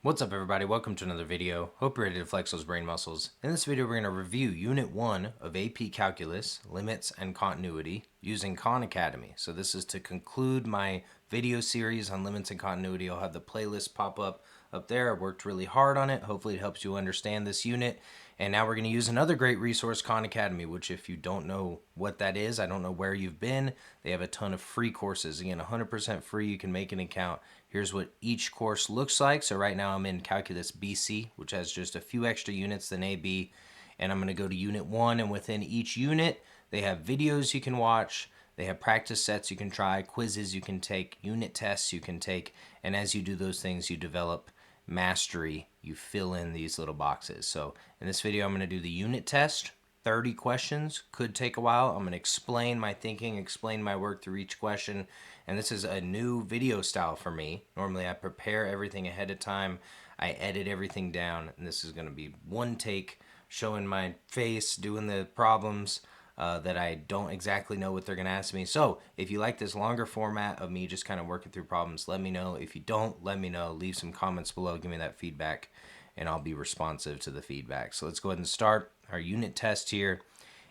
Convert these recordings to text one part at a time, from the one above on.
What's up, everybody? Welcome to another video. Hope you're ready to flex those brain muscles. In this video, we're going to review Unit 1 of AP Calculus, Limits and Continuity, using Khan Academy. So this is to conclude my video series on limits and continuity. I'll have the playlist pop up there. I worked really hard on it. Hopefully it helps you understand this unit. And now we're going to use another great resource, Khan Academy, which if you don't know what that is, I don't know where you've been, they have a ton of free courses. Again, 100% free. You can make an account. Here's what each course looks like. So right now I'm in Calculus BC, which has just a few extra units than AB. And I'm going to go to Unit 1, and within each unit, they have videos you can watch. They have practice sets you can try, quizzes you can take, unit tests you can take. And as you do those things, you develop mastery. You fill in these little boxes. So in this video, I'm going to do the unit test. 30 questions, could take a while. I'm going to explain my thinking, explain my work through each question. And this is a new video style for me. Normally I prepare everything ahead of time. I edit everything down. And this is going to be one take, showing my face, doing the problems that I don't exactly know what they're going to ask me. So if you like this longer format of me just kind of working through problems, let me know. If you don't, let me know. Leave some comments below. Give me that feedback, and I'll be responsive to the feedback. So let's go ahead and start our unit test here.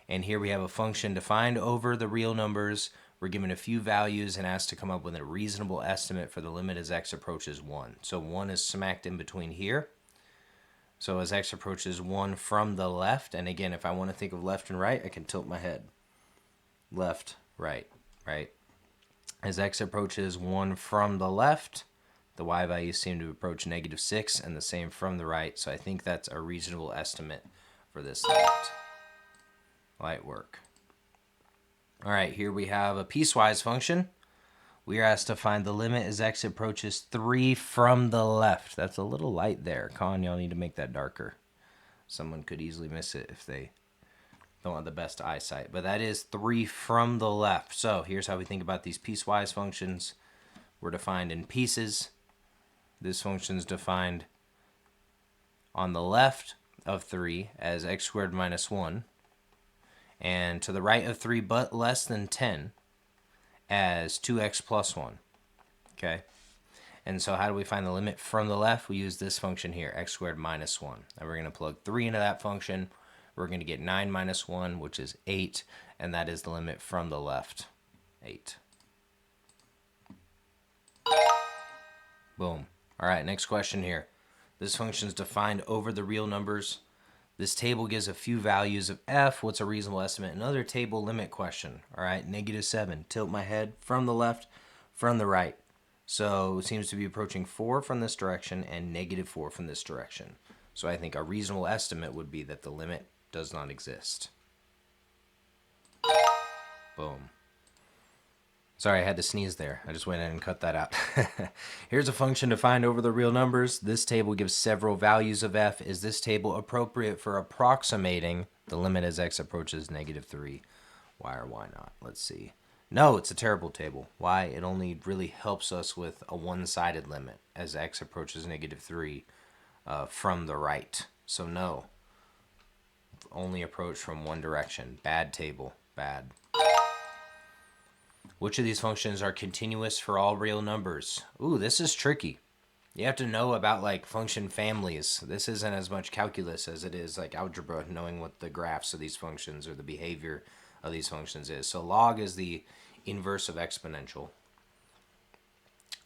And here we have a function defined over the real numbers. We're given a few values and asked to come up with a reasonable estimate for the limit as x approaches 1. So 1 is smacked in between here. So as x approaches 1 from the left, and again, if I want to think of left and right, I can tilt my head. Left, right, right. As x approaches 1 from the left, the y values seem to approach -6, and the same from the right. So I think that's a reasonable estimate for this limit. Light work. All right, here we have a piecewise function. We are asked to find the limit as x approaches 3 from the left. That's a little light there. Con, y'all need to make that darker. Someone could easily miss it if they don't have the best eyesight. But that is 3 from the left. So here's how we think about these piecewise functions. We're defined in pieces. This function is defined on the left of 3 as x squared minus 1. And to the right of 3 but less than 10 as 2x plus 1. Okay? And so how do we find the limit from the left? We use this function here, x squared minus 1. And we're going to plug 3 into that function. We're going to get 9 minus 1, which is 8. And that is the limit from the left, 8. Boom. All right, next question here. This function is defined over the real numbers. This table gives a few values of f. What's a reasonable estimate? Another table limit question. All right, -7. Tilt my head from the left, from the right. So it seems to be approaching 4 from this direction and -4 from this direction. So I think a reasonable estimate would be that the limit does not exist. Boom. Sorry, I had to sneeze there. I just went in and cut that out. Here's a function defined over the real numbers. This table gives several values of f. Is this table appropriate for approximating the limit as x approaches -3? Why or why not? Let's see. No, it's a terrible table. Why? It only really helps us with a one-sided limit as x approaches -3 from the right. So no. Only approach from one direction. Bad table. Bad. Which of these functions are continuous for all real numbers? Ooh, this is tricky. You have to know about like function families. This isn't as much calculus as it is like algebra, knowing what the graphs of these functions or the behavior of these functions is. So log is the inverse of exponential.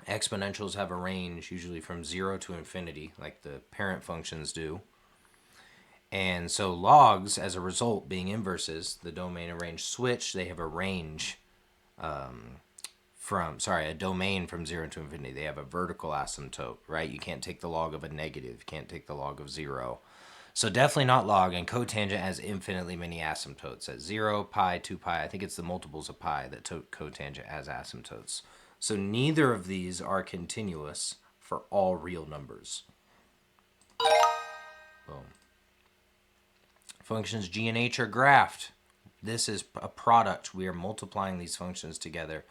Exponentials have a range usually from 0 to infinity, like the parent functions do. And so logs, as a result, being inverses, the domain and range switch, they have a range a domain from 0 to infinity. They have a vertical asymptote, right? You can't take the log of a negative. You can't take the log of 0. So definitely not log, and cotangent has infinitely many asymptotes. At 0, pi, 2 pi, I think it's the multiples of pi that cotangent has asymptotes. So neither of these are continuous for all real numbers. Boom. Functions g and h are graphed. This is a product. We are multiplying these functions together.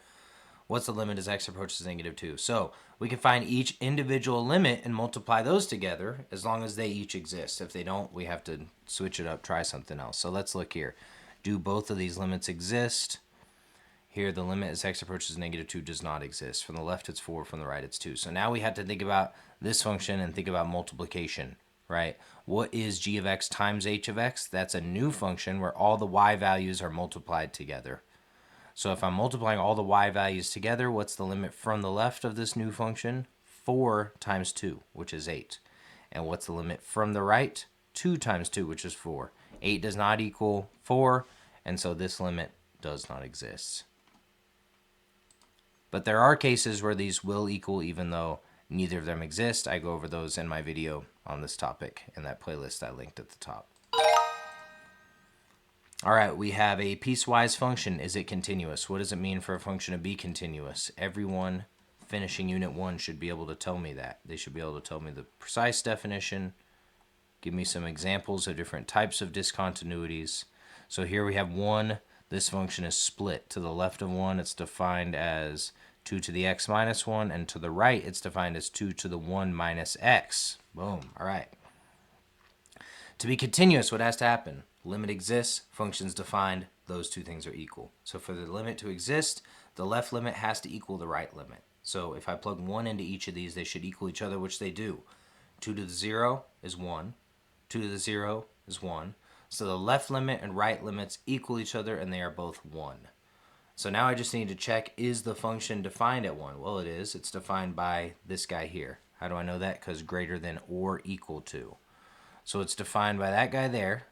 What's the limit as x approaches -2? So we can find each individual limit and multiply those together as long as they each exist. If they don't, we have to switch it up, try something else. So let's look here. Do both of these limits exist? Here, the limit as x approaches -2 does not exist. From the left, it's 4. From the right, it's 2. So now we have to think about this function and think about multiplication, right? What is g of x times h of x? That's a new function where all the y values are multiplied together. So if I'm multiplying all the y values together, what's the limit from the left of this new function? 4 times 2, which is 8. And what's the limit from the right? 2 times 2, which is 4. 8 does not equal 4, and so this limit does not exist. But there are cases where these will equal even though neither of them exist. I go over those in my video on this topic in that playlist I linked at the top. All right, we have a piecewise function. Is it continuous? What does it mean for a function to be continuous? Everyone finishing Unit 1 should be able to tell me that. They should be able to tell me the precise definition, give me some examples of different types of discontinuities. So here we have 1. This function is split. To the left of 1, it's defined as 2 to the x minus 1, and to the right, it's defined as 2 to the 1 minus x. Boom. All right. To be continuous, what has to happen? Limit exists, function's defined, those two things are equal. So for the limit to exist, the left limit has to equal the right limit. So if I plug 1 into each of these, they should equal each other, which they do. 2 to the 0 is 1. 2 to the 0 is 1. So the left limit and right limits equal each other, and they are both 1. So now I just need to check, is the function defined at 1? Well, it is. It's defined by this guy here. How do I know that? Because greater than or equal to. So it's defined by that guy there.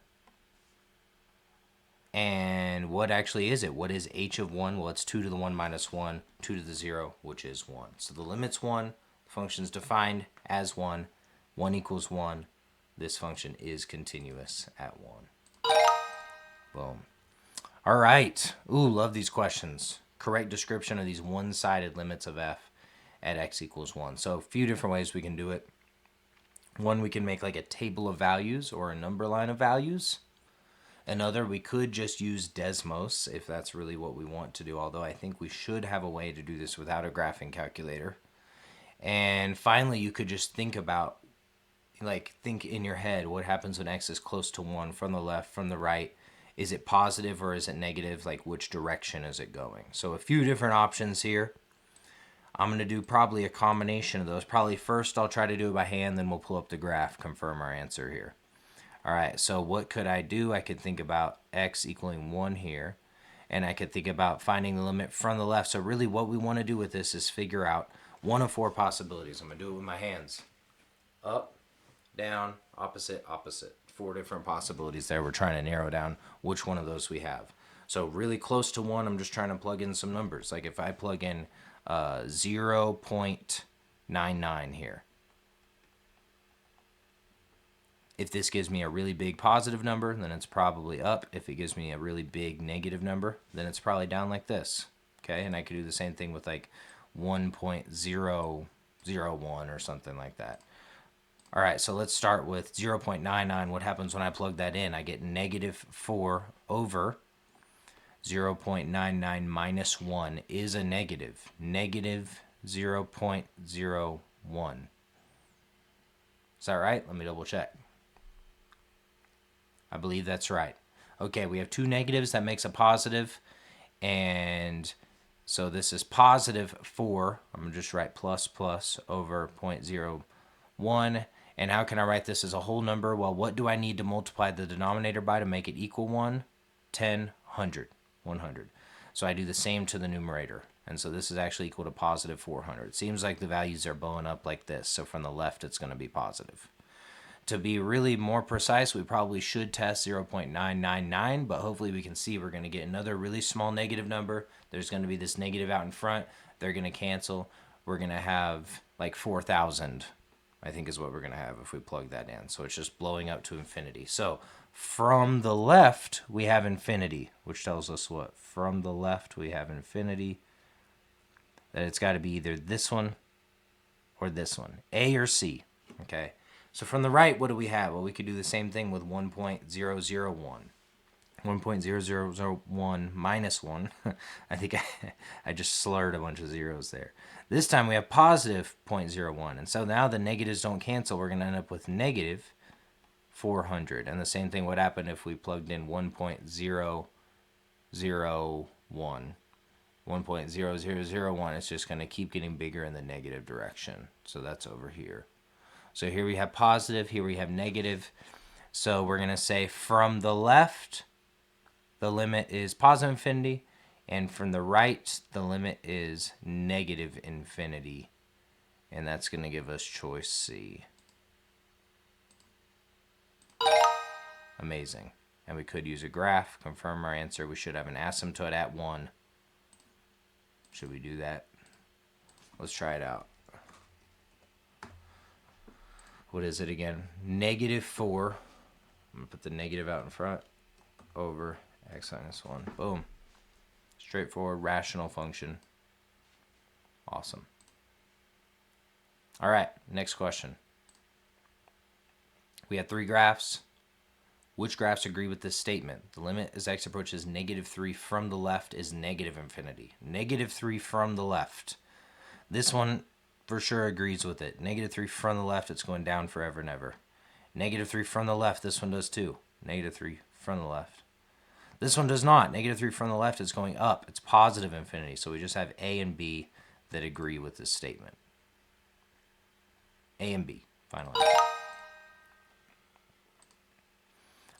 And what actually is it? What is h of 1? Well, it's 2 to the 1 minus 1, 2 to the 0, which is 1. So the limit's 1. The function's defined as 1. 1 equals 1. This function is continuous at 1. Boom. All right. Ooh, love these questions. Correct description of these one-sided limits of f at x equals 1. So a few different ways we can do it. One, we can make like a table of values or a number line of values. Another, we could just use Desmos if that's really what we want to do, although I think we should have a way to do this without a graphing calculator. And finally, you could just think about, think in your head, what happens when x is close to 1 from the left, from the right? Is it positive or is it negative? Like, which direction is it going? So a few different options here. I'm going to do probably a combination of those. Probably first I'll try to do it by hand, then we'll pull up the graph, confirm our answer here. All right, so what could I do? I could think about x equaling 1 here, and I could think about finding the limit from the left. So really what we want to do with this is figure out one of 4 possibilities. I'm going to do it with my hands. Up, down, opposite, opposite. 4 different possibilities there. We're trying to narrow down which one of those we have. So really close to 1, I'm just trying to plug in some numbers. Like if I plug in 0.99 here. If this gives me a really big positive number, then it's probably up. If it gives me a really big negative number, then it's probably down like this. Okay, and I could do the same thing with like 1.001 or something like that. All right, so let's start with 0.99. What happens when I plug that in? I get -4 over 0.99 minus 1 is a negative. -0.01. Is that right? Let me double check. I believe that's right. Okay, we have 2 negatives. That makes a positive. And so this is +4. I'm going to just write plus over 0.01. And how can I write this as a whole number? Well, what do I need to multiply the denominator by to make it equal 1? 10, 100. 100. So I do the same to the numerator. And so this is actually equal to +400. It seems like the values are blowing up like this. So from the left, it's going to be positive. To be really more precise, we probably should test 0.999, but hopefully we can see we're going to get another really small negative number. There's going to be this negative out in front. They're going to cancel. We're going to have like 4,000, I think is what we're going to have if we plug that in. So it's just blowing up to infinity. So from the left, we have infinity, which tells us what? From the left, we have infinity. That it's got to be either this one or this one, A or C, okay? So from the right, what do we have? Well, we could do the same thing with 1.001. 1.0001 minus 1. I think I just slurred a bunch of zeros there. This time we have positive 0.01. And so now the negatives don't cancel. We're going to end up with negative 400. And the same thing would happen if we plugged in 1.001. 1.0001, it's just going to keep getting bigger in the negative direction. So that's over here. So here we have positive, here we have negative. So we're going to say from the left, the limit is positive infinity, and from the right, the limit is negative infinity. And that's going to give us choice C. Amazing. And we could use a graph, confirm our answer. We should have an asymptote at 1. Should we do that? Let's try it out. What is it again? -4. I'm going to put the negative out in front. Over x minus 1. Boom. Straightforward, rational function. Awesome. All right, next question. We have 3 graphs. Which graphs agree with this statement? The limit as x approaches -3 from the left is negative infinity. -3 from the left. This one for sure agrees with it. -3 from the left, it's going down forever and ever. -3 from the left, this one does too. -3 from the left. This one does not. -3 from the left is going up. It's positive infinity. So we just have A and B that agree with this statement. A and B, final answer.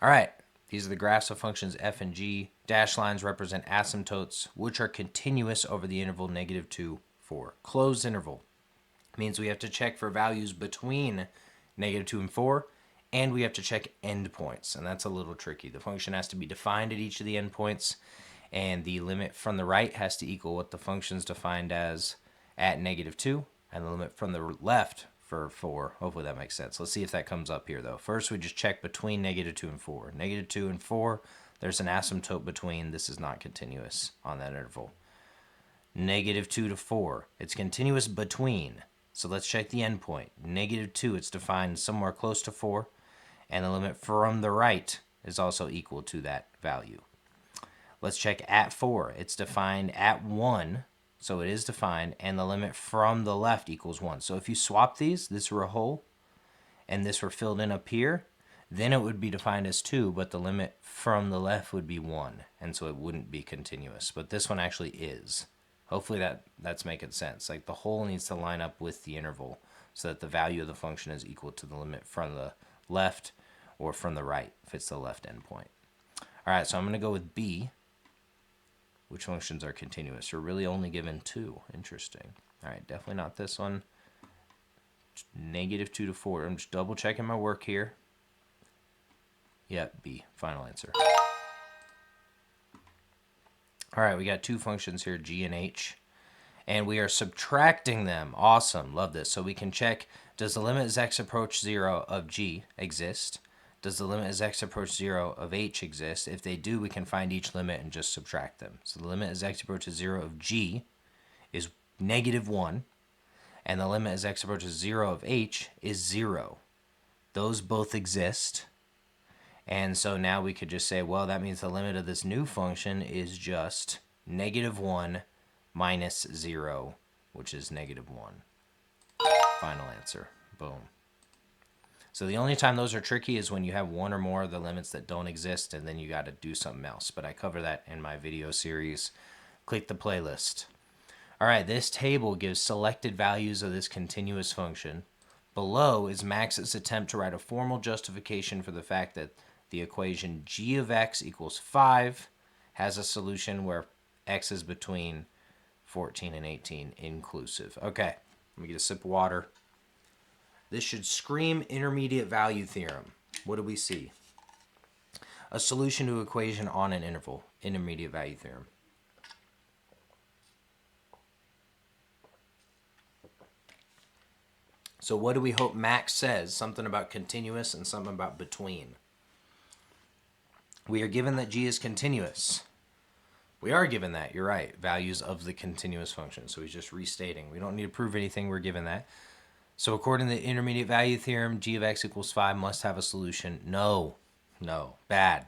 All right, these are the graphs of functions f and g. Dashed lines represent asymptotes, which are continuous over the interval -2, 4. Closed interval means we have to check for values between -2 and 4, and we have to check endpoints, and that's a little tricky. The function has to be defined at each of the endpoints, and the limit from the right has to equal what the function is defined as at -2, and the limit from the left for 4. Hopefully that makes sense. Let's see if that comes up here, though. First, we just check between -2 and 4. -2 and 4, there's an asymptote between. This is not continuous on that interval. -2 to 4, it's continuous between. So let's check the endpoint. -2, it's defined somewhere close to 4, and the limit from the right is also equal to that value. Let's check at 4. It's defined at 1. So it is defined, and the limit from the left equals 1. So if you swap these, this were a hole, and this were filled in up here, then it would be defined as 2, but the limit from the left would be 1, and so it wouldn't be continuous. But this one actually is. Hopefully that's making sense. Like the hole needs to line up with the interval so that the value of the function is equal to the limit from the left or from the right if it's the left endpoint. All right, so I'm going to go with B. Which functions are continuous? We're really only given 2. Interesting. All right, definitely not this one. -2 to 4. I'm just double checking my work here. Yep, B. Final answer. All right, we got 2 functions here, g and h, and we are subtracting them. Awesome, love this. So we can check, does the limit as x approach 0 of g exist? Does the limit as x approach 0 of h exist? If they do, we can find each limit and just subtract them. So the limit as x approaches 0 of g is -1, and the limit as x approaches 0 of h is 0. Those both exist. And so now we could just say, well, that means the limit of this new function is just -1 minus 0, which is -1. Final answer. Boom. So the only time those are tricky is when you have one or more of the limits that don't exist, and then you got to do something else. But I cover that in my video series. Click the playlist. All right, this table gives selected values of this continuous function. Below is Max's attempt to write a formal justification for the fact that the equation g of x equals 5 has a solution where x is between 14 and 18 inclusive. Okay, let me get a sip of water. This should scream intermediate value theorem. What do we see? A solution to equation on an interval. Intermediate value theorem. So what do we hope Max says? Something about continuous and something about between. We are given that g is continuous. We are given that, you're right. Values of the continuous function. So he's just restating. We don't need to prove anything, we're given that. So according to the intermediate value theorem, g of x equals 5 must have a solution. No, bad.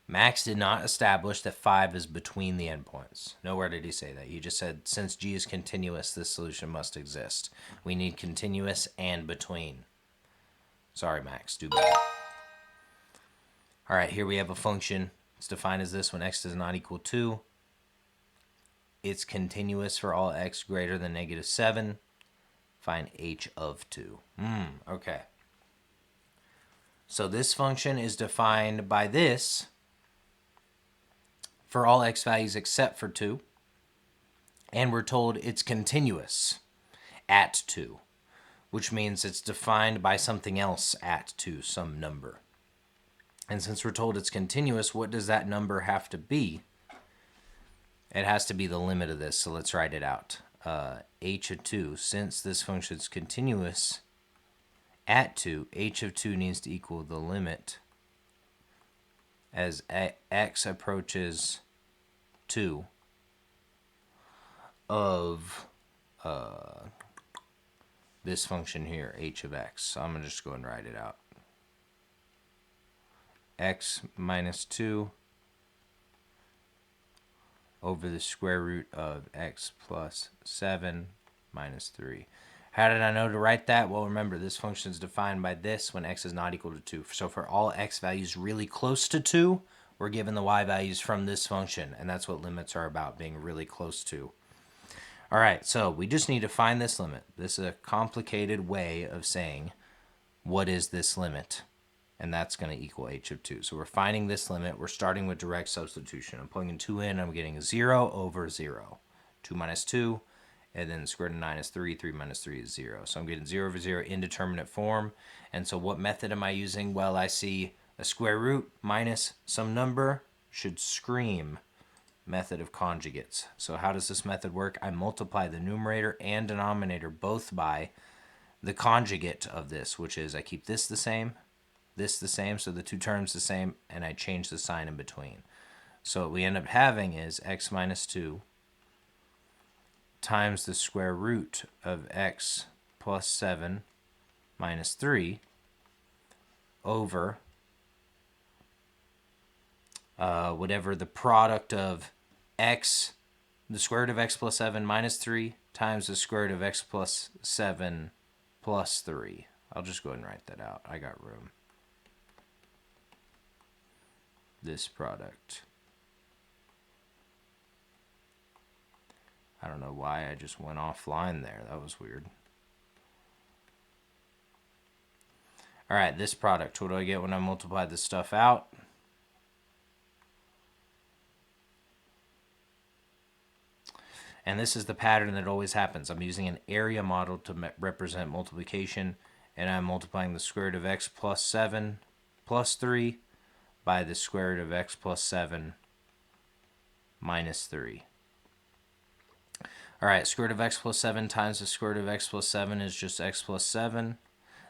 Max did not establish that 5 is between the endpoints. Nowhere did he say that. He just said, since g is continuous, this solution must exist. We need continuous and between. Sorry, Max, do better. All right, here we have a function. It's defined as this when x does not equal 2. it's continuous for all x greater than -7, find h of 2. Okay. So this function is defined by this for all x values except for 2. And we're told it's continuous at 2, which means it's defined by something else at 2, some number. And since we're told it's continuous, what does that number have to be? It has to be the limit of this, so let's write it out. H of 2, since this function is continuous at 2, h of 2 needs to equal the limit as x approaches 2 of this function here, h of x. So I'm going to just go and write it out. X minus 2 over the square root of x plus 7 minus 3. How did I know to write that? Well, remember, this function is defined by this when x is not equal to 2. So for all x values really close to 2, we're given the y values from this function, and that's what limits are about, being really close to. All right, so we just need to find this limit. This is a complicated way of saying what is this limit, and that's going to equal h of 2. So we're finding this limit. We're starting with direct substitution. I'm plugging 2 in. I'm getting 0 over 0. 2 minus 2, and then the square root of 9 is 3. 3 minus 3 is 0. So I'm getting 0 over 0 indeterminate form. And so what method am I using? Well, I see a square root minus some number should scream method of conjugates. So how does this method work? I multiply the numerator and denominator both by the conjugate of this, which is I keep this the same, so the two terms the same, and I change the sign in between. So what we end up having is x minus 2 times the square root of x plus 7 minus 3 over whatever the product of x, the square root of x plus 7 minus 3 times the square root of x plus 7 plus 3. I'll just go ahead and write that out. I got room. This product. I don't know why I just went offline there. That was weird. All right, this product. What do I get when I multiply this stuff out? And this is the pattern that always happens. I'm using an area model to represent multiplication, and I'm multiplying the square root of x plus 7 plus 3 by the square root of x plus 7 minus 3. All right, square root of x plus 7 times the square root of x plus 7 is just x plus 7.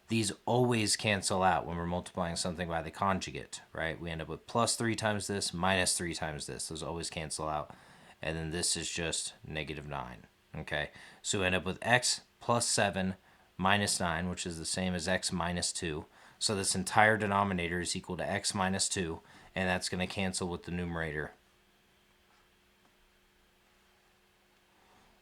These always cancel out when we're multiplying something by the conjugate, right? We end up with plus 3 times this, minus 3 times this. Those always cancel out. And then this is just -9, okay? So we end up with x plus 7 minus 9, which is the same as x minus 2. So this entire denominator is equal to x minus 2, and that's going to cancel with the numerator,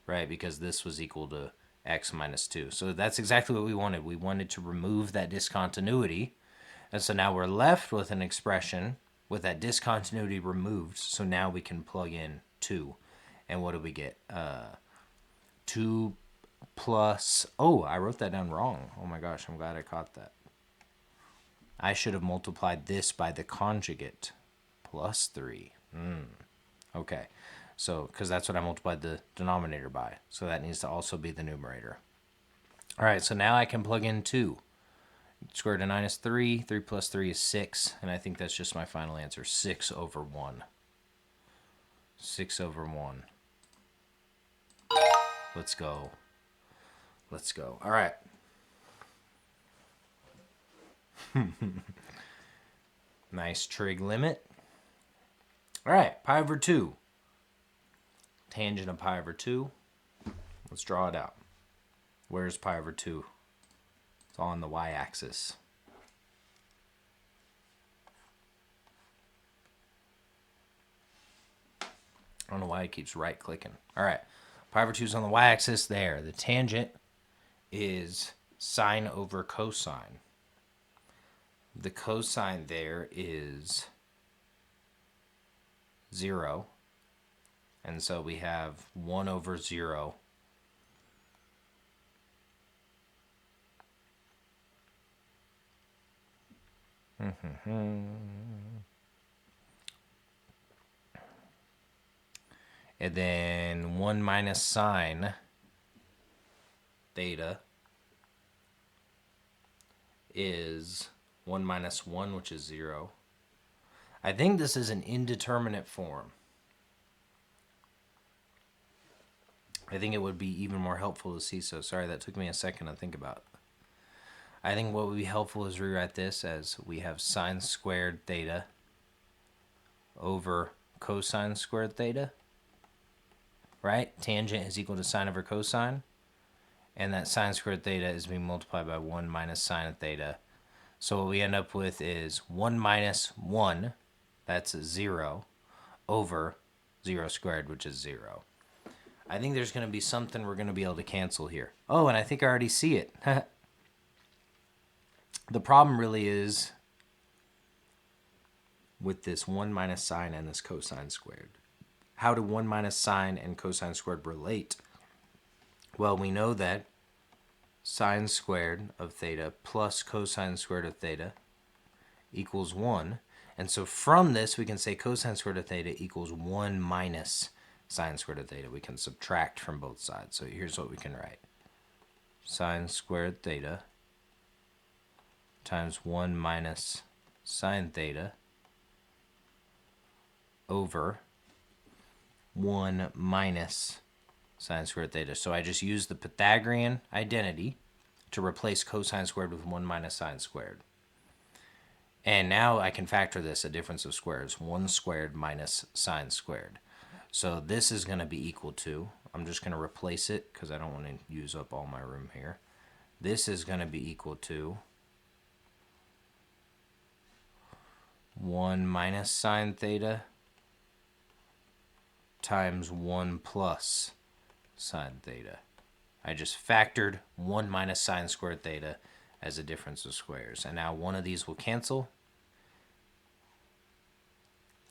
right? Because this was equal to x minus 2. So that's exactly what we wanted. We wanted to remove that discontinuity. And so now we're left with an expression with that discontinuity removed. So now we can plug in 2. And what do we get? 2 plus... Oh, I wrote that down wrong. Oh my gosh, I'm glad I caught that. I should have multiplied this by the conjugate. Plus 3. Okay. So, because that's what I multiplied the denominator by. So that needs to also be the numerator. All right, so now I can plug in 2. Square root of 9 is 3. 3 plus 3 is 6. And I think that's just my final answer. 6 over 1. 6 over 1. Let's go. Let's go. All right. Nice trig limit. All right, pi over 2. Tangent of pi over 2. Let's draw it out. Where's pi over 2? It's on the y-axis. I don't know why it keeps right-clicking. All right, pi over 2 is on the y-axis there. The tangent is sine over cosine. The cosine there is 0. And so we have 1 over 0 and then 1 minus sine theta is 1 minus 1, which is 0. I think this is an indeterminate form. I think it would be even more helpful to see so. Sorry, that took me a second to think about. I think what would be helpful is rewrite this as we have sine squared theta over cosine squared theta. Right? Tangent is equal to sine over cosine. And that sine squared theta is being multiplied by 1 minus sine theta. So what we end up with is 1 minus 1, that's 0, over 0 squared, which is 0. I think there's going to be something we're going to be able to cancel here. Oh, and I think I already see it. The problem really is with this 1 minus sine and this cosine squared. How do 1 minus sine and cosine squared relate? Well, we know that sine squared of theta plus cosine squared of theta equals 1. And so from this, we can say cosine squared of theta equals 1 minus sine squared of theta. We can subtract from both sides. So here's what we can write. Sine squared theta times 1 minus sine theta over 1 minus sine squared theta. So I just use the Pythagorean identity to replace cosine squared with 1 minus sine squared. And now I can factor this, a difference of squares, 1 squared minus sine squared. So this is going to be equal to, I'm just going to replace it because I don't want to use up all my room here. This is going to be equal to 1 minus sine theta times 1 plus sine theta. I just factored 1 minus sine squared theta as a difference of squares. And now one of these will cancel.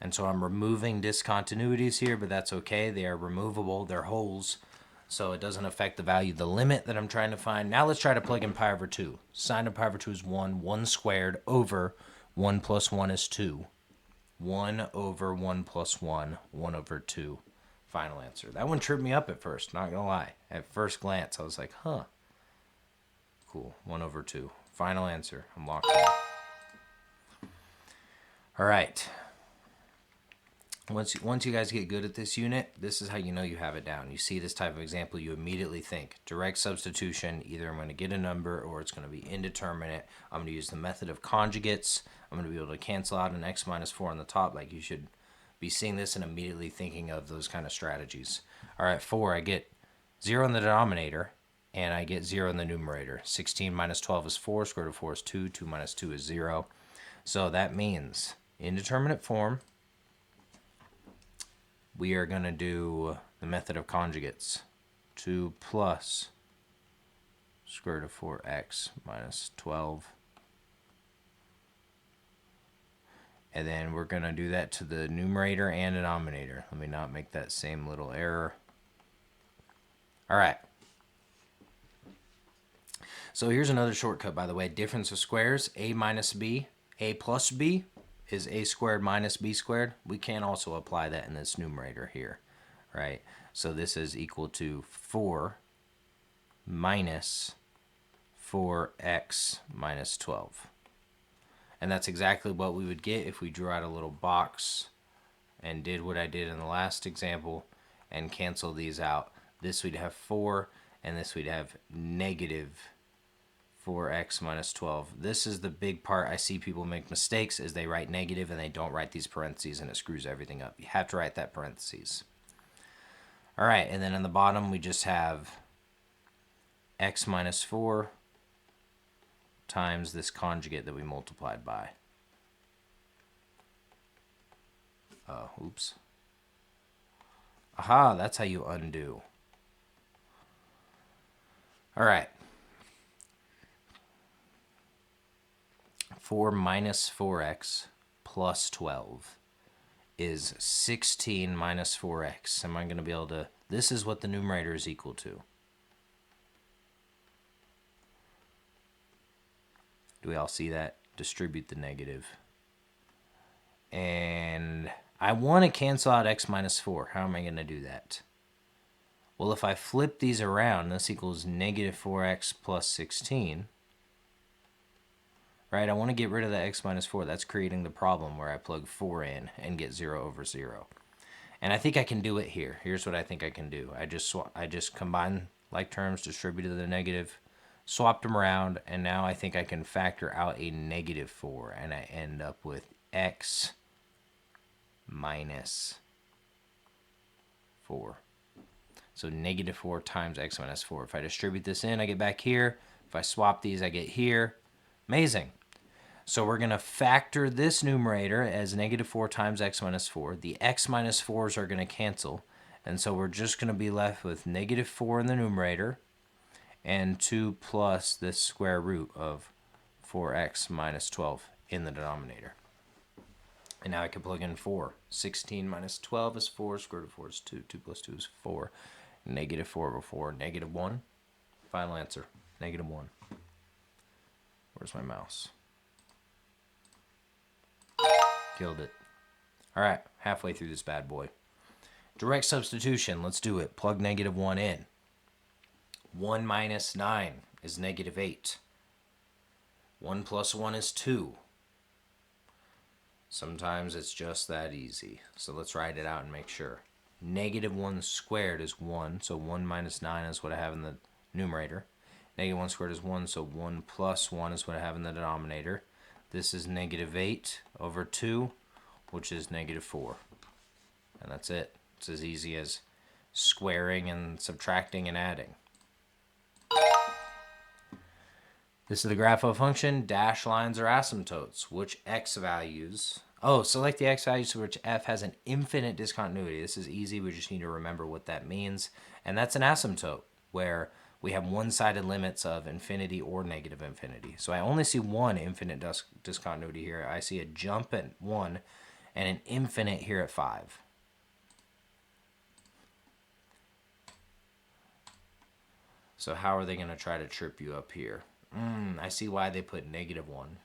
And so I'm removing discontinuities here, but that's okay. They are removable. They're wholes. So it doesn't affect the value of the limit that I'm trying to find. Now let's try to plug in pi over 2. Sine of pi over 2 is 1. 1 squared over 1 plus 1 is 2. 1 over 1 plus 1, 1 over 2. Final answer. That one tripped me up at first, not gonna lie. At first glance, I was like, huh. Cool, 1 over 2. Final answer. I'm locked in. All right. Once you guys get good at this unit, this is how you know you have it down. You see this type of example, you immediately think direct substitution. Either I'm going to get a number or it's going to be indeterminate. I'm going to use the method of conjugates. I'm going to be able to cancel out an x minus 4 on the top. Like, you should be seeing this and immediately thinking of those kind of strategies. All right, 4, I get 0 in the denominator and I get 0 in the numerator. 16 minus 12 is 4. Square root of 4 is 2. 2 minus 2 is 0. So that means indeterminate form. We are going to do the method of conjugates. 2 plus square root of 4x minus 12. And then we're going to do that to the numerator and denominator. Let me not make that same little error. All right. So here's another shortcut, by the way. Difference of squares, a minus b. A plus b is a squared minus b squared. We can also apply that in this numerator here, right? So this is equal to 4 minus 4x minus 12. And that's exactly what we would get if we drew out a little box and did what I did in the last example and cancel these out. This we'd have 4, and this we'd have negative 4x minus 12. This is the big part I see people make mistakes, is they write negative and they don't write these parentheses, and it screws everything up. You have to write that parentheses. All right, and then on the bottom we just have x minus 4 times this conjugate that we multiplied by. Oops. Aha, that's how you undo. All right. 4 minus 4x plus 12 is 16 minus 4x. Am I going to be able to... This is what the numerator is equal to. Do we all see that? Distribute the negative. And I want to cancel out x minus 4. How am I going to do that? Well, if I flip these around, this equals negative 4x plus 16. Right, I want to get rid of the x minus 4. That's creating the problem where I plug 4 in and get 0 over 0. And I think I can do it here. Here's what I think I can do. I just combine like terms, distributed the negative, swapped them around, and now I think I can factor out a negative 4, and I end up with x minus 4. So negative 4 times x minus 4. If I distribute this in, I get back here. If I swap these, I get here. Amazing. So we're going to factor this numerator as negative 4 times x minus 4. The x minus 4s are going to cancel. And so we're just going to be left with negative 4 in the numerator and 2 plus this square root of 4x minus 12 in the denominator. And now I can plug in 4. 16 minus 12 is 4. Square root of 4 is 2. 2 plus 2 is 4. Negative 4 over 4. Negative 1. Final answer. Negative 1. Where's my mouse? Killed it. All right, halfway through this bad boy. Direct substitution. Let's do it. Plug negative 1 in. 1 minus 9 is negative 8. 1 plus 1 is 2. Sometimes it's just that easy. So let's write it out and make sure. Negative 1 squared is 1. So 1 minus 9 is what I have in the numerator. Negative 1 squared is 1. So 1 plus 1 is what I have in the denominator. This is negative 8 over 2, which is negative 4. And that's it. It's as easy as squaring and subtracting and adding. This is the graphical function. Dash lines are asymptotes. Which x values... Oh, select the x values for which f has an infinite discontinuity. This is easy. We just need to remember what that means. And that's an asymptote, where we have one-sided limits of infinity or negative infinity. So I only see one infinite discontinuity here. I see a jump at 1 and an infinite here at 5. So how are they going to try to trip you up here? I see why they put negative 1.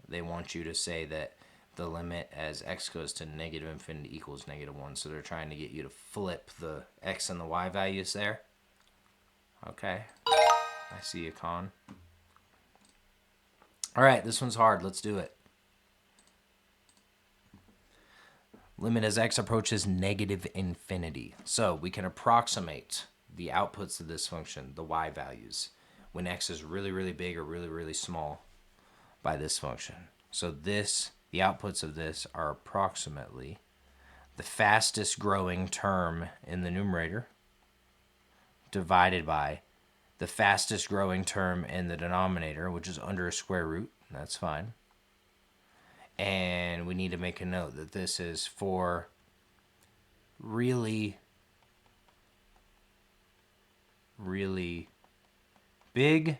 They want you to say that the limit as x goes to negative infinity equals negative 1. So they're trying to get you to flip the x and the y values there. Okay, I see a con. All right, this one's hard. Let's do it. Limit as x approaches negative infinity. So we can approximate the outputs of this function, the y values, when x is really, really big or really, really small by this function. So this, the outputs of this are approximately the fastest growing term in the numerator divided by the fastest growing term in the denominator, which is under a square root. That's fine. And we need to make a note that this is for really, really big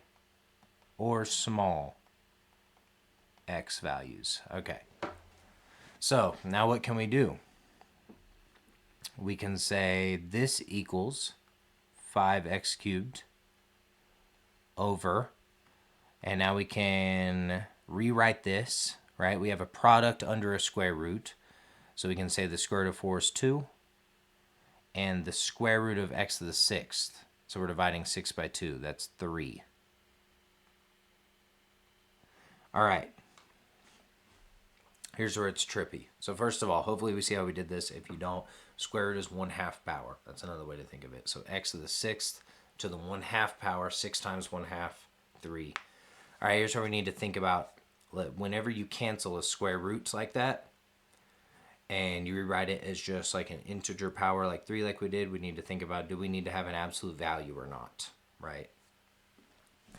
or small x values. Okay. So now what can we do? We can say this equals 5x cubed over, and now we can rewrite this, right? We have a product under a square root, so we can say the square root of 4 is 2, and the square root of x to the 6th, so we're dividing 6 by 2, that's 3. All right, here's where it's trippy. So first of all, hopefully we see how we did this. If you don't, square root is 1/2 power. That's another way to think of it. So x to the 6th to the 1/2 power, 6 times 1/2, 3. All right, here's where we need to think about whenever you cancel a square root like that, and you rewrite it as just like an integer power like 3 like we did, we need to think about, do we need to have an absolute value or not, right?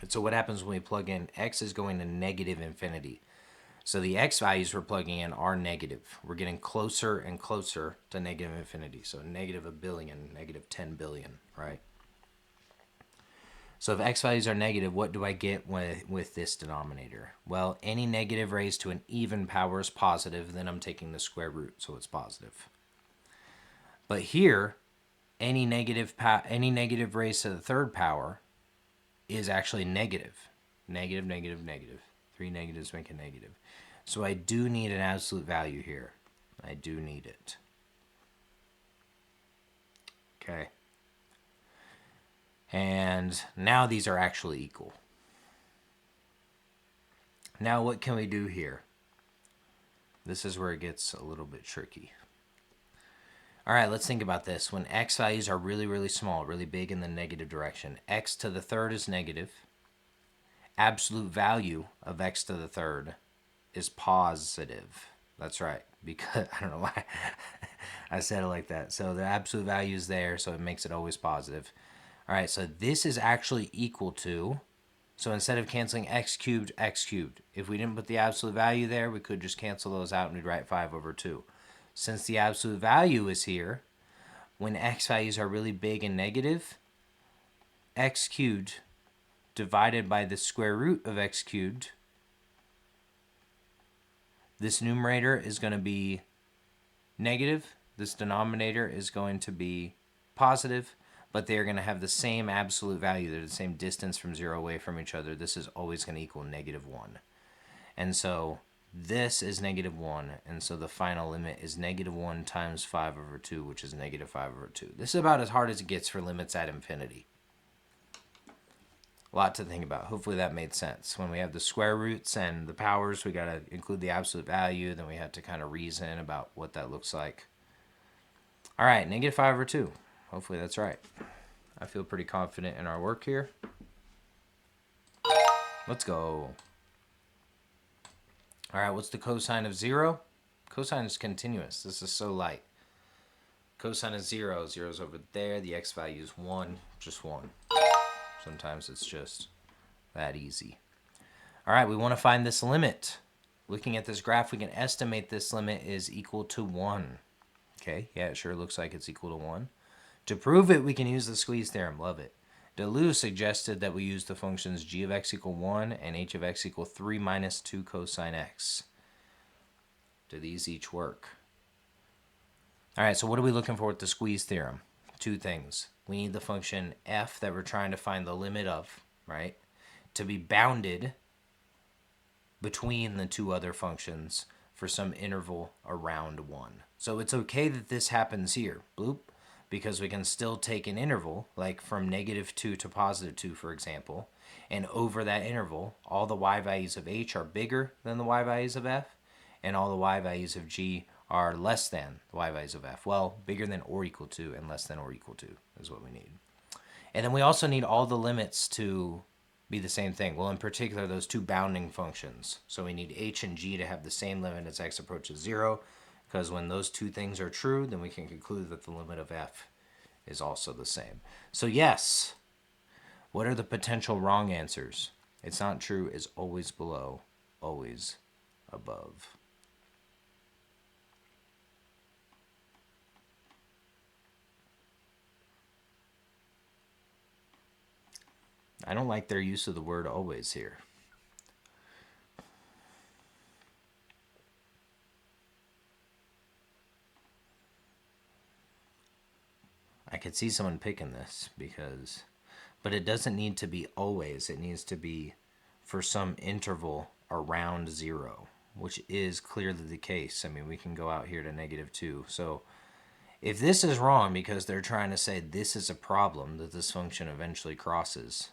And so what happens when we plug in x is going to negative infinity. So the x values we're plugging in are negative. We're getting closer and closer to negative infinity. So negative 1 billion, negative 10 billion, right? So if x values are negative, what do I get with this denominator? Well, any negative raised to an even power is positive, then I'm taking the square root, so it's positive. But here, any negative raised to the third power is actually negative. Negative, negative, negative. 3 negatives make a negative. So I do need an absolute value here. I do need it. Okay. And now these are actually equal. Now what can we do here? This is where it gets a little bit tricky. All right, let's think about this. When x values are really, really small, really big in the negative direction, x to the third is negative. Absolute value of x to the third is positive. That's right, because I don't know why I said it like that. So the absolute value is there, so it makes it always positive. All right, so this is actually equal to, so instead of canceling x cubed, if we didn't put the absolute value there, we could just cancel those out and we'd write 5 over 2. Since the absolute value is here, when x values are really big and negative, x cubed divided by the square root of x cubed, this numerator is going to be negative, this denominator is going to be positive, but they're going to have the same absolute value. They're the same distance from 0 away from each other. This is always going to equal -1. And so this is -1, and so the final limit is -1 times 5 over 2, which is -5 over 2. This is about as hard as it gets for limits at infinity. A lot to think about. Hopefully that made sense. When we have the square roots and the powers, we got to include the absolute value. Then we have to kind of reason about what that looks like. All right, -5 over 2. Hopefully that's right. I feel pretty confident in our work here. Let's go. All right, what's the cosine of 0? Cosine is continuous. This is so light. Cosine is 0. 0 is over there. The x value is 1. Just 1. Sometimes it's just that easy. All right, we want to find this limit. Looking at this graph, we can estimate this limit is equal to 1. Okay, yeah, it sure looks like it's equal to 1. To prove it, we can use the squeeze theorem. Love it. Deleuze suggested that we use the functions g of x equal 1 and h of x equal 3 minus 2 cosine x. Do these each work? All right, so what are we looking for with the squeeze theorem? Two things. We need the function f that we're trying to find the limit of, right, to be bounded between the two other functions for some interval around 1. So it's okay that this happens here, bloop, because we can still take an interval, like from -2 to +2, for example, and over that interval, all the y values of h are bigger than the y values of f, and all the y values of g are less than the y values of f. Well, bigger than or equal to and less than or equal to is what we need. And then we also need all the limits to be the same thing. Well, in particular, those two bounding functions. So we need h and g to have the same limit as x approaches 0, because when those two things are true, then we can conclude that the limit of f is also the same. So yes, what are the potential wrong answers? It's not true is always below, always above. I don't like their use of the word always here. I could see someone picking this because, but it doesn't need to be always. It needs to be for some interval around 0, which is clearly the case. I mean, we can go out here to -2. So if this is wrong because they're trying to say this is a problem that this function eventually crosses,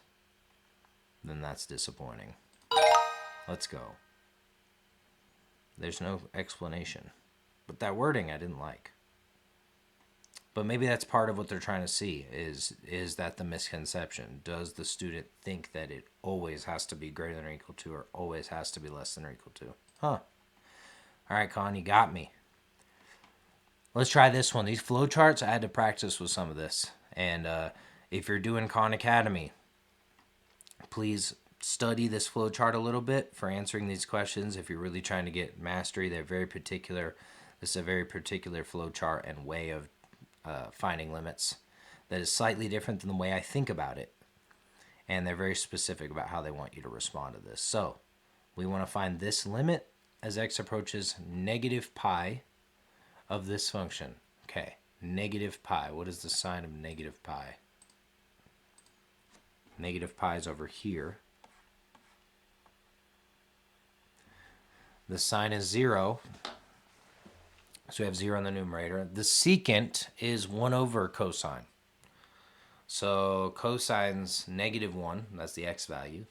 then that's disappointing. Let's go. There's no explanation. But that wording I didn't like. But maybe that's part of what they're trying to see, is that the misconception? Does the student think that it always has to be greater than or equal to, or always has to be less than or equal to? Huh. All right, Con, you got me. Let's try this one. These flowcharts, I had to practice with some of this. And if you're doing Khan Academy, please study this flowchart a little bit for answering these questions. If you're really trying to get mastery, they're very particular. This is a very particular flowchart and way of finding limits that is slightly different than the way I think about it. and they're very specific about how they want you to respond to this. So we want to find this limit as x approaches negative pi of this function. Okay, negative pi. What is the sign of negative pi? Negative pi is over here. The sign is 0. So we have 0 in the numerator. The secant is 1 over cosine. So cosine's negative 1. That's the x value.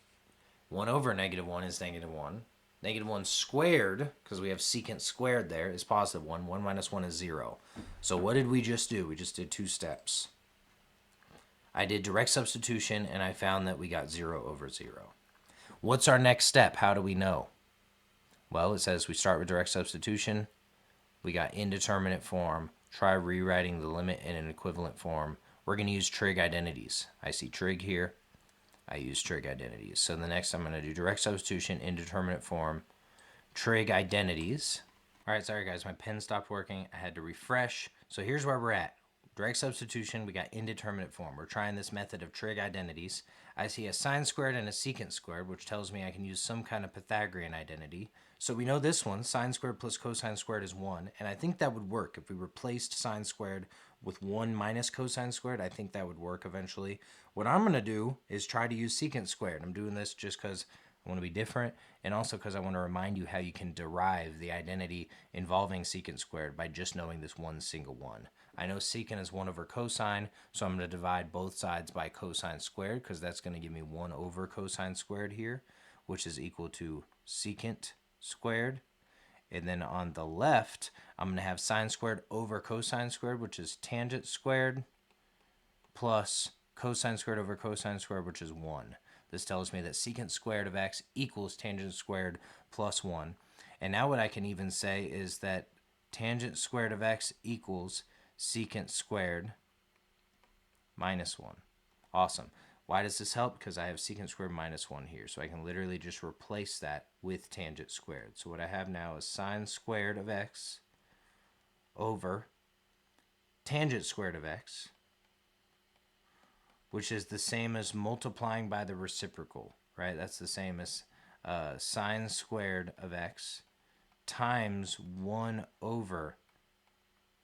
1 over negative 1 is negative 1. Negative 1 squared, because we have secant squared there, is positive 1. 1 minus 1 is 0. So what did we just do? We just did 2 steps. I did direct substitution, and I found that we got 0 over 0. What's our next step? How do we know? Well, it says we start with direct substitution. We got indeterminate form. Try rewriting the limit in an equivalent form. We're going to use trig identities. I see trig here. I use trig identities. So the next I'm going to do direct substitution, indeterminate form, trig identities. All right, sorry guys, my pen stopped working. I had to refresh. So here's where we're at. Direct substitution, we got indeterminate form. We're trying this method of trig identities. I see a sine squared and a secant squared, which tells me I can use some kind of Pythagorean identity. So we know this one, sine squared plus cosine squared is 1. And I think that would work. If we replaced sine squared with 1 minus cosine squared, I think that would work eventually. What I'm going to do is try to use secant squared. I'm doing this just because I want to be different, and also because I want to remind you how you can derive the identity involving secant squared by just knowing this one single one. I know secant is 1 over cosine, so I'm going to divide both sides by cosine squared, because that's going to give me 1 over cosine squared here, which is equal to secant squared. And then on the left, I'm going to have sine squared over cosine squared, which is tangent squared, plus cosine squared over cosine squared, which is 1. This tells me that secant squared of x equals tangent squared plus 1. And now what I can even say is that tangent squared of x equals secant squared minus 1. Awesome. Why does this help? Because I have secant squared minus 1 here. So I can literally just replace that with tangent squared. So what I have now is sine squared of x over tangent squared of x, which is the same as multiplying by the reciprocal, right? That's the same as sine squared of x times 1 over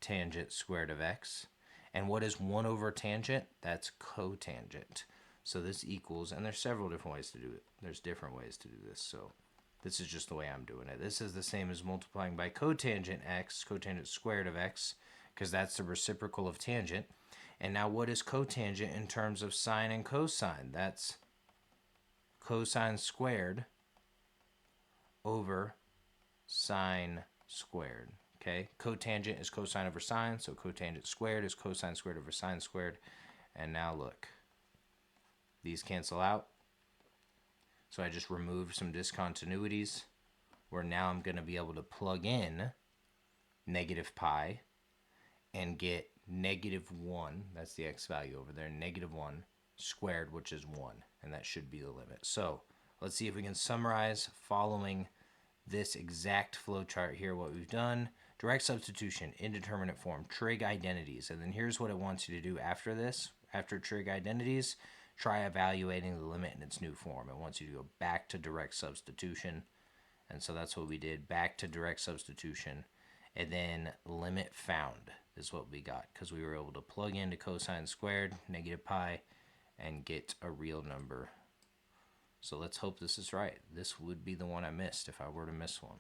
tangent squared of x. And what is 1 over tangent? That's cotangent. So this equals, and there's several different ways to do it. There's different ways to do this, so this is just the way I'm doing it. This is the same as multiplying by cotangent x, cotangent squared of x, because that's the reciprocal of tangent. And now what is cotangent in terms of sine and cosine? That's cosine squared over sine squared. Okay, cotangent is cosine over sine, so cotangent squared is cosine squared over sine squared. And now look, these cancel out. So I just removed some discontinuities, where now I'm going to be able to plug in negative pi and get negative 1, that's the x value over there, negative 1 squared, which is 1, and that should be the limit. So let's see if we can summarize following this exact flowchart here what we've done. Direct substitution, indeterminate form, trig identities, and then here's what it wants you to do after this. After trig identities, try evaluating the limit in its new form. It wants you to go back to direct substitution, and so that's what we did, back to direct substitution, and then limit found is what we got, because we were able to plug into cosine squared, negative pi, and get a real number. So let's hope this is right. This would be the one I missed if I were to miss one.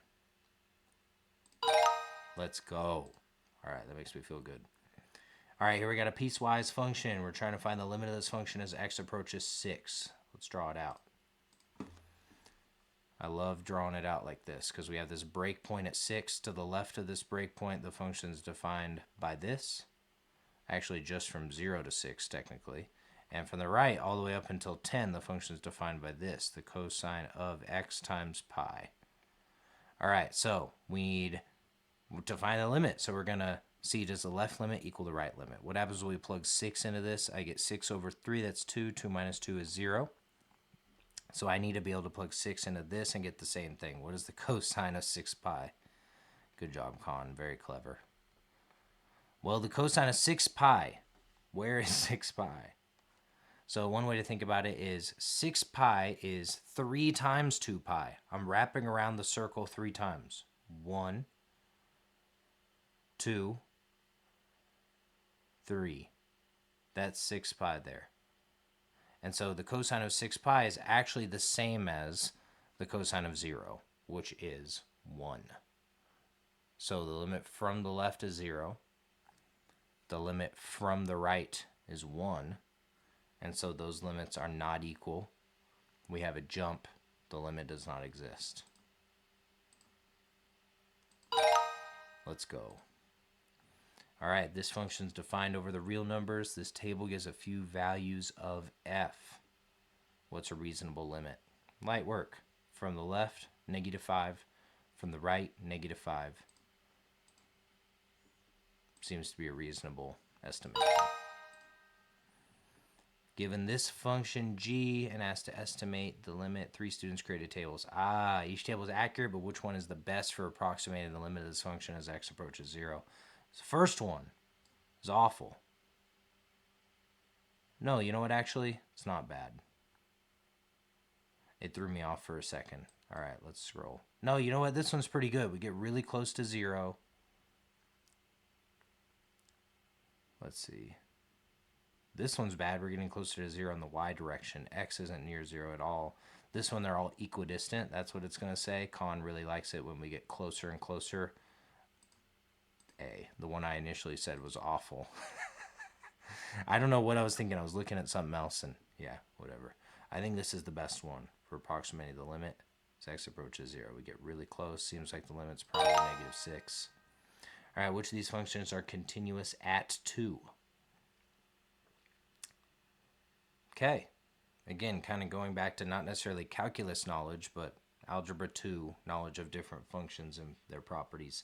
Let's go. All right, that makes me feel good. All right, here we got a piecewise function. We're trying to find the limit of this function as x approaches 6. Let's draw it out. I love drawing it out like this because we have this breakpoint at 6. To the left of this breakpoint, the function is defined by this. Actually, just from 0 to 6, technically. And from the right, all the way up until 10, the function is defined by this, the cosine of x times pi. All right, so we need to find the limit. So we're going to see, does the left limit equal the right limit? What happens when we plug 6 into this? I get 6 over 3, that's 2. 2 minus 2 is 0. So I need to be able to plug 6 into this and get the same thing. What is the cosine of 6 pi? Good job, Con. Very clever. Well, the cosine of 6 pi, where is 6 pi? So one way to think about it is 6 pi is 3 times 2 pi. I'm wrapping around the circle 3 times. 1, 2, 3. That's 6 pi there. And so the cosine of 6 pi is actually the same as the cosine of 0, which is 1. So the limit from the left is 0. The limit from the right is 1. And so those limits are not equal. We have a jump. The limit does not exist. Let's go. All right, this function is defined over the real numbers. This table gives a few values of f. What's a reasonable limit? Light work. From the left, -5. From the right, -5. Seems to be a reasonable estimate. Given this function g and asked to estimate the limit, 3 students created tables. Each table is accurate, but which one is the best for approximating the limit of this function as x approaches 0? The first one is awful. No, you know what, actually? It's not bad. It threw me off for a second. All right, let's scroll. No, you know what? This one's pretty good. We get really close to 0. Let's see. This one's bad. We're getting closer to 0 in the y direction. X isn't near 0 at all. This one, they're all equidistant. That's what it's going to say. Con really likes it when we get closer and closer. A. The one I initially said was awful. I don't know what I was thinking. I was looking at something else, and yeah, whatever. I think this is the best one for approximating the limit. As x approaches 0, we get really close. Seems like the limit's probably -6. All right, which of these functions are continuous at 2? Okay, again, kind of going back to not necessarily calculus knowledge, but algebra 2 knowledge of different functions and their properties.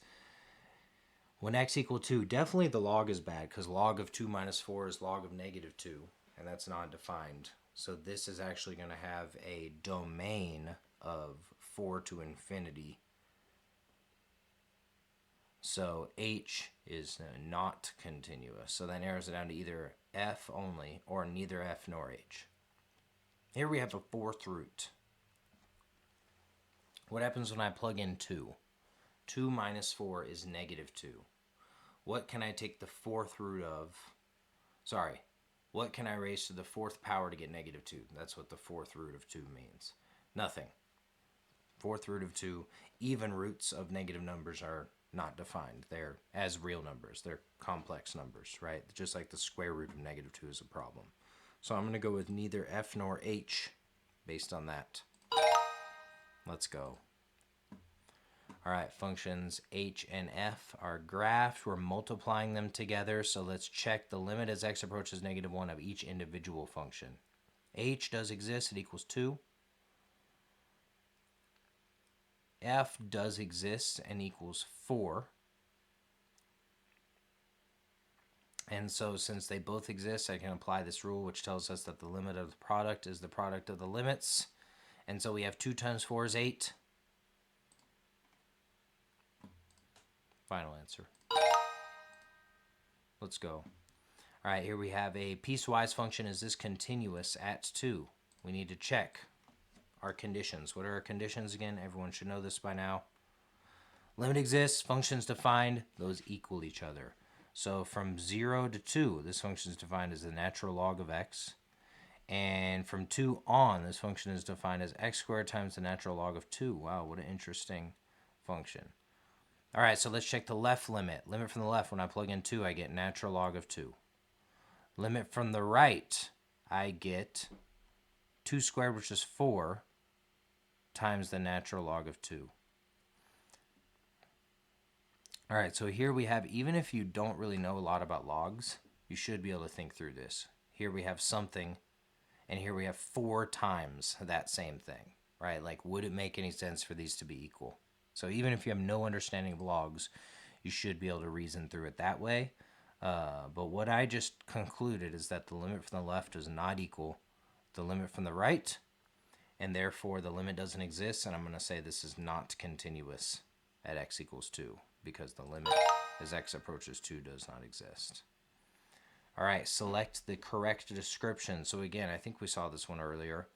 When x equal 2, definitely the log is bad, because log of 2 minus 4 is log of -2, and that's not defined. So this is actually going to have a domain of 4 to infinity. So h is not continuous. So that narrows it down to either f only or neither f nor h. Here we have a fourth root. What happens when I plug in 2? 2 minus 4 is -2. What can I take the fourth root of? Sorry. What can I raise to the fourth power to get -2? That's what the fourth root of 2 means. Nothing. Fourth root of 2. Even roots of negative numbers are not defined. They're as real numbers. They're complex numbers, right? Just like the square root of -2 is a problem. So I'm going to go with neither f nor h based on that. Let's go. All right, functions h and f are graphed. We're multiplying them together, so let's check the limit as x approaches -1 of each individual function. H does exist, it equals 2. F does exist and equals 4. And so since they both exist, I can apply this rule, which tells us that the limit of the product is the product of the limits. And so we have 2 times 4 is 8. Final answer. Let's go. All right, here we have a piecewise function. Is this continuous at 2? We need to check our conditions. What are our conditions again? Everyone should know this by now. Limit exists, functions defined, those equal each other. So from 0 to 2, this function is defined as the natural log of x. And from 2 on, this function is defined as x squared times the natural log of 2. Wow, what an interesting function. All right, so let's check the left limit. Limit from the left, when I plug in 2, I get natural log of 2. Limit from the right, I get 2 squared, which is 4, times the natural log of 2. All right, so here we have, even if you don't really know a lot about logs, you should be able to think through this. Here we have something, and here we have 4 times that same thing, right? Like, would it make any sense for these to be equal? So even if you have no understanding of logs, you should be able to reason through it that way. But what I just concluded is that the limit from the left does not equal the limit from the right, and therefore the limit doesn't exist, and I'm going to say this is not continuous at x equals 2, because the limit as x approaches 2 does not exist. All right, select the correct description. So again, I think we saw this one earlier.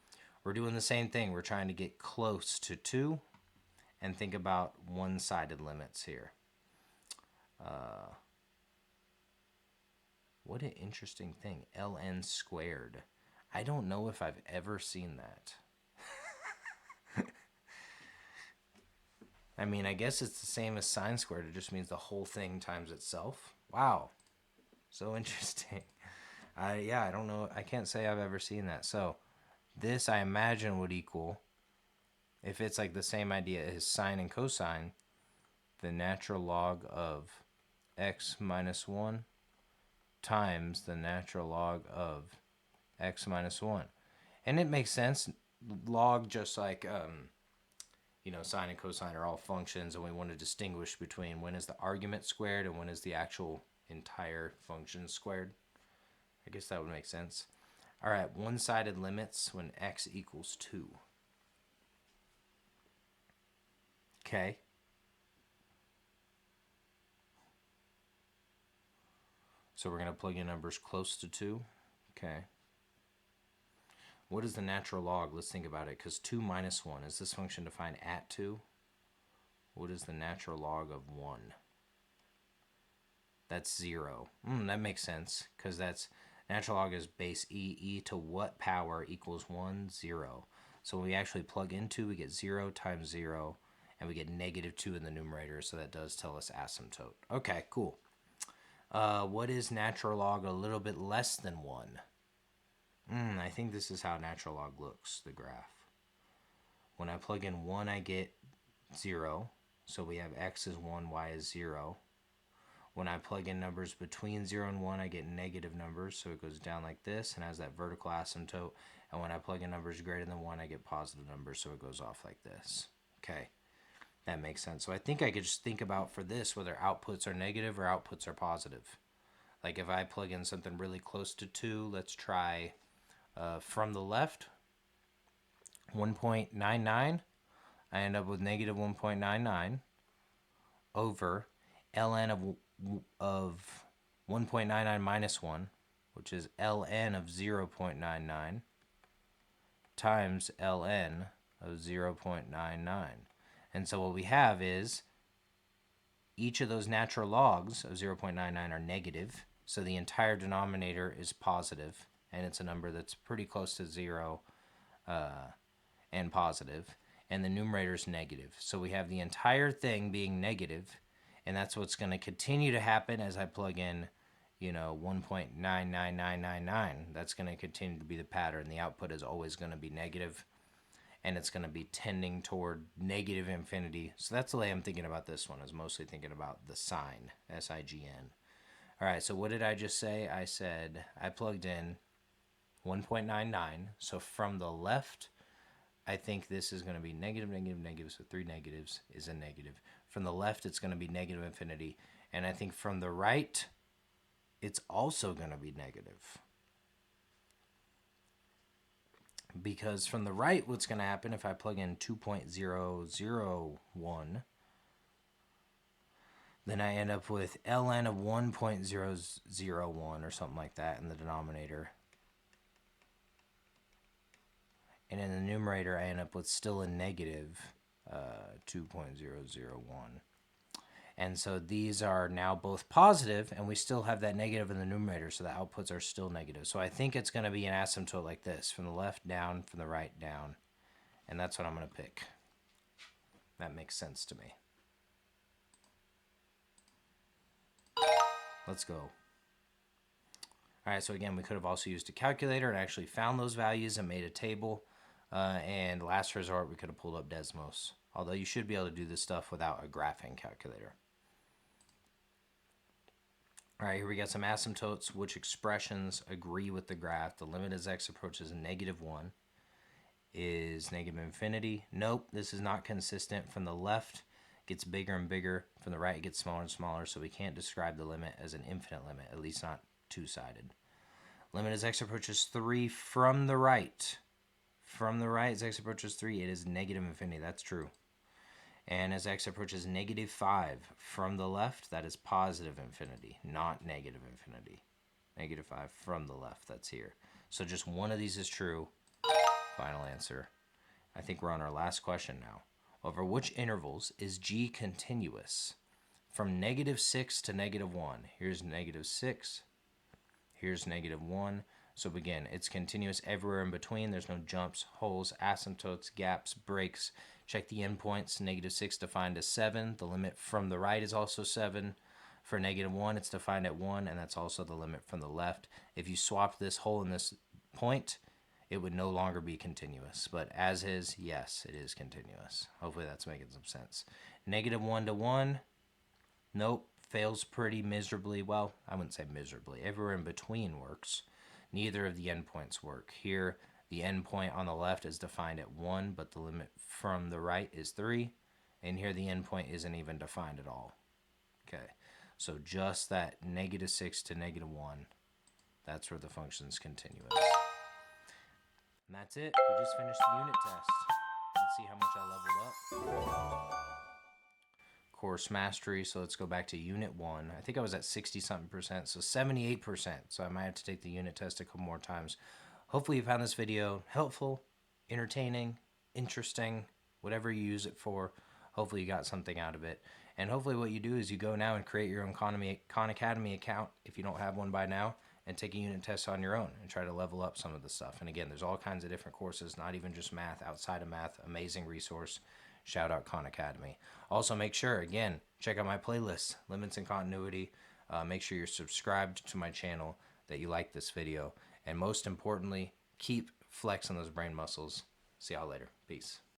We're doing the same thing. We're trying to get close to 2 and think about one-sided limits here. What an interesting thing, ln squared. I don't know if I've ever seen that. I mean, I guess it's the same as sine squared. It just means the whole thing times itself. Wow, so interesting. Yeah, I don't know. I can't say I've ever seen that. So this, I imagine, would equal, if it's like the same idea as sine and cosine, the natural log of x minus 1 times the natural log of x minus 1. And it makes sense. Log, just like, sine and cosine are all functions, and we want to distinguish between when is the argument squared and when is the actual entire function squared. I guess that would make sense. All right, one-sided limits when x equals 2. Okay. So we're going to plug in numbers close to 2. Okay. What is the natural log? Let's think about it, because 2 minus 1, is this function defined at 2? What is the natural log of 1? That's 0. That makes sense, because that's natural log is base e to what power equals 1? 0. So when we actually plug in 2, we get 0 times 0, and we get negative 2 in the numerator, so that does tell us asymptote. Okay, cool. What is natural log a little bit less than 1? I think this is how natural log looks, the graph. When I plug in 1, I get 0. So we have x is 1, y is 0. When I plug in numbers between 0 and 1, I get negative numbers. So it goes down like this and has that vertical asymptote. And when I plug in numbers greater than 1, I get positive numbers. So it goes off like this. Okay, that makes sense. So I think I could just think about for this whether outputs are negative or outputs are positive. Like if I plug in something really close to 2, let's try from the left, 1.99, I end up with negative 1.99 over ln of 1.99 minus 1, which is ln of 0.99, times ln of 0.99. And so what we have is each of those natural logs of 0.99 are negative, so the entire denominator is positive, and it's a number that's pretty close to 0 and positive, and the numerator is negative. So we have the entire thing being negative, and that's what's going to continue to happen as I plug in, 1.99999. That's going to continue to be the pattern. The output is always going to be negative, and it's going to be tending toward negative infinity. So that's the way I'm thinking about this one, is mostly thinking about the sign, S-I-G-N. All right, so what did I just say? I said I plugged in 1.99. So from the left, I think this is going to be negative, negative, negative. So 3 negatives is a negative. From the left, it's going to be negative infinity. And I think from the right, it's also going to be negative. Because from the right, what's going to happen if I plug in 2.001, then I end up with ln of 1.001 or something like that in the denominator. And in the numerator, I end up with still a negative 2.001. And so these are now both positive, and we still have that negative in the numerator, so the outputs are still negative. So I think it's going to be an asymptote like this, from the left down, from the right down. And that's what I'm going to pick. That makes sense to me. Let's go. All right, so again, we could have also used a calculator and actually found those values and made a table. And last resort, we could have pulled up Desmos. Although you should be able to do this stuff without a graphing calculator. All right, here we got some asymptotes. Which expressions agree with the graph? The limit as x approaches -1 is negative infinity. Nope, this is not consistent. From the left, it gets bigger and bigger. From the right, it gets smaller and smaller. So we can't describe the limit as an infinite limit, at least not two-sided. Limit as x approaches 3 from the right. From the right, as x approaches 3, it is negative infinity. That's true. And as x approaches -5 from the left, that is positive infinity, not negative infinity. Negative 5 from the left, that's here. So just one of these is true. Final answer. I think we're on our last question now. Over which intervals is g continuous? From -6 to -1. Here's -6. Here's -1. So again, it's continuous everywhere in between. There's no jumps, holes, asymptotes, gaps, breaks. Check the endpoints. -6 defined as 7. The limit from the right is also 7. For -1, it's defined at 1, and that's also the limit from the left. If you swap this hole in this point, it would no longer be continuous. But as is, yes, it is continuous. Hopefully that's making some sense. -1 to 1, nope, fails pretty miserably. Well, I wouldn't say miserably. Everywhere in between works. Neither of the endpoints work. Here, the endpoint on the left is defined at 1, but the limit from the right is 3. And here the endpoint isn't even defined at all. Okay, so just that -6 to -1, that's where the function's continuous. And that's it. We just finished the unit test. Let's see how much I leveled up. Course mastery, so let's go back to unit 1. I think I was at 60-something percent, so 78%. So I might have to take the unit test a couple more times. Hopefully you found this video helpful, entertaining, interesting, whatever you use it for. Hopefully you got something out of it. And hopefully what you do is you go now and create your own Khan Academy account if you don't have one by now, and take a unit test on your own and try to level up some of the stuff. And again, there's all kinds of different courses, not even just math, outside of math. Amazing resource. Shout out Khan Academy. Also make sure, again, check out my playlist, Limits and Continuity. Make sure you're subscribed to my channel, that you like this video. And most importantly, keep flexing those brain muscles. See y'all later. Peace.